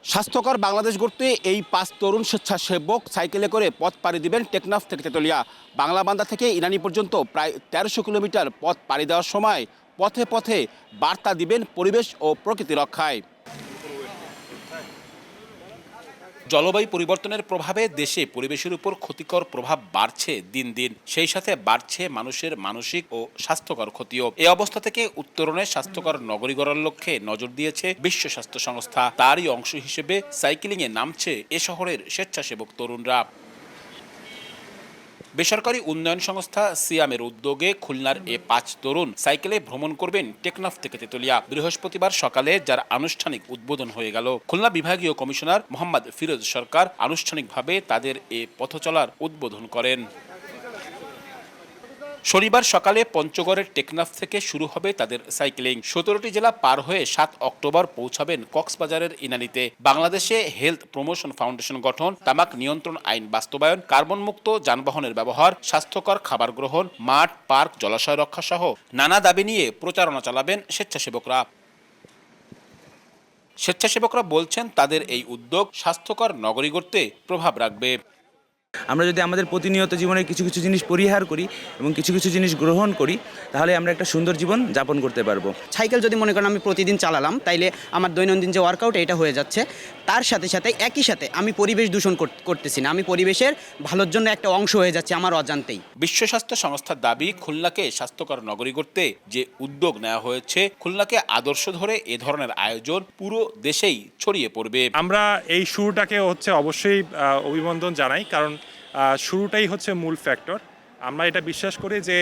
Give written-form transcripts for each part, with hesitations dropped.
স্বাস্থ্যকর বাংলাদেশ গড়তে এই 5 তরুণ স্বেচ্ছাসেবক সাইকেলে করে পথ পাড়ি দিবেন টেকনাফ থেকে তেতুলিয়া। বাংলাবান্ধা থেকে ইনানি পর্যন্ত প্রায় 1300 কিলোমিটার পথ পাড়ি দেওয়ার সময় পথে পথে বার্তা দিবেন পরিবেশ ও প্রকৃতি রক্ষায়। জলবায়ু পরিবর্তনের প্রভাবে দেশে পরিবেশের উপর ক্ষতিকর প্রভাব বাড়ছে দিন দিন, সেই সাথে বাড়ছে মানুষের মানসিক ও স্বাস্থ্যকর ক্ষতিও। এই অবস্থা থেকে উত্তরণে স্বাস্থ্যকর নগরী গড়ার লক্ষ্যে নজর দিয়েছে বিশ্ব স্বাস্থ্য সংস্থা। তারই অংশ হিসেবে সাইকেলিংয়ে নামছে এ শহরের স্বেচ্ছাসেবক তরুণরা। বেসরকারি উন্নয়ন সংস্থা সিয়ামের উদ্যোগে খুলনার এ 5 তরুণ সাইকেলে ভ্রমণ করবেন টেকনাফ থেকে তেতুলিয়া। বৃহস্পতিবার সকালে যার আনুষ্ঠানিক উদ্বোধন হয়ে গেল। খুলনা বিভাগীয় কমিশনার মোহাম্মদ ফিরোজ সরকার আনুষ্ঠানিকভাবে তাদের এ পথচলার উদ্বোধন করেন। শনিবার সকালে পঞ্চগড়ের টেকনাফ থেকে শুরু হবে তাদের সাইকেলিং। 17টি জেলা পার হয়ে 7 অক্টোবর পৌঁছাবেন কক্সবাজারের ইনানিতে। বাংলাদেশে হেলথ প্রমোশন ফাউন্ডেশন গঠন, তামাক নিয়ন্ত্রণ আইন বাস্তবায়ন, কার্বন মুক্ত যানবাহনের ব্যবহার, স্বাস্থ্যকর খাবার গ্রহণ, মাঠ পার্ক জলাশয় রক্ষা সহ নানা দাবি নিয়ে প্রচারণা চালাবেন স্বেচ্ছাসেবকরা বলছেন তাদের এই উদ্যোগ স্বাস্থ্যকর নগরী গড়তে প্রভাব রাখবে। আমরা যদি আমাদের প্রতিনিয়ত জীবনের কিছু কিছু জিনিস পরিহার করি এবং কিছু কিছু জিনিস গ্রহণ করি, তাহলে আমরা একটা সুন্দর জীবন যাপন করতে পারবো। সাইকেল যদি মনে করেন আমি প্রতিদিন চালালাম, তাইলে আমার দৈনন্দিন যে ওয়ার্কআউট এটা হয়ে যাচ্ছে। তার সাথে সাথে একই সাথে আমি পরিবেশ দূষণ করতেছি না, আমি পরিবেশের ভালোর জন্য একটা অংশ হয়ে যাচ্ছে আমার অজান্তেই। বিশ্ব স্বাস্থ্য সংস্থার দাবি, খুলনাকে স্বাস্থ্যকর নগরী করতে যে উদ্যোগ নেওয়া হয়েছে, খুলনাকে আদর্শ ধরে এ ধরনের আয়োজন পুরো দেশেই ছড়িয়ে পড়বে। আমরা এই শুরুটাকে অবশ্যই অভিনন্দন জানাই, কারণ শুরুটাই হচ্ছে মূল ফ্যাক্টর। আমরা এটা বিশ্বাস করি যে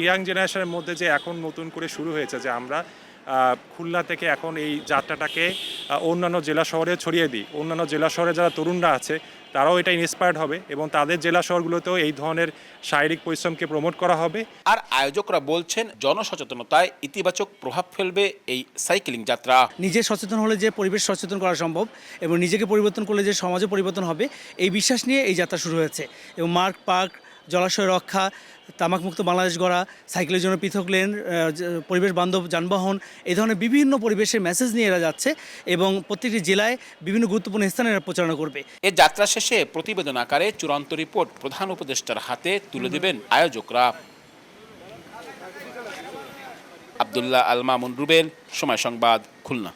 ইয়াং জেনারেশনের মধ্যে যে এখন নতুন করে শুরু হয়েছে, যে আমরা খুলনা থেকে এখন এই যাত্রাটাকে অন্যান্য জেলা শহরে ছড়িয়ে দিই। অন্যান্য জেলা শহরে যারা তরুণরা আছে তারাও এটা ইন্সপায়ার্ড হবে এবং তাদের জেলা শহরগুলোতেও এই ধরনের শারীরিক পরিশ্রমকে প্রমোট করা হবে। আর আয়োজকরা বলছেন জনসচেতনতায় ইতিবাচক প্রভাব ফেলবে এই সাইকেলিং যাত্রা। নিজে সচেতন হলে যে পরিবেশ সচেতন করা সম্ভব এবং নিজেকে পরিবর্তন করলে যে সমাজে পরিবর্তন হবে, এই বিশ্বাস নিয়ে এই যাত্রা শুরু হয়েছে। এবং মাঠ পার্ক জলাশয় রক্ষা, তামাকমুক্ত বাংলাদেশ গড়া, সাইকেলের জন্য পৃথক লেন, পরিবেশ বান্ধব যানবাহন, এই ধরনের বিভিন্ন পরিবেশের মেসেজ নিয়ে এরা যাচ্ছে এবং প্রত্যেকটি জেলায় বিভিন্ন গুরুত্বপূর্ণ স্থানে এরা প্রচারণা করবে। এ যাত্রা শেষে প্রতিবেদন আকারে চূড়ান্ত রিপোর্ট প্রধান উপদেষ্টার হাতে তুলে দেবেন আয়োজকরা। আব্দুল্লাহ আল মামুন রুবেল, সময় সংবাদ, খুলনা।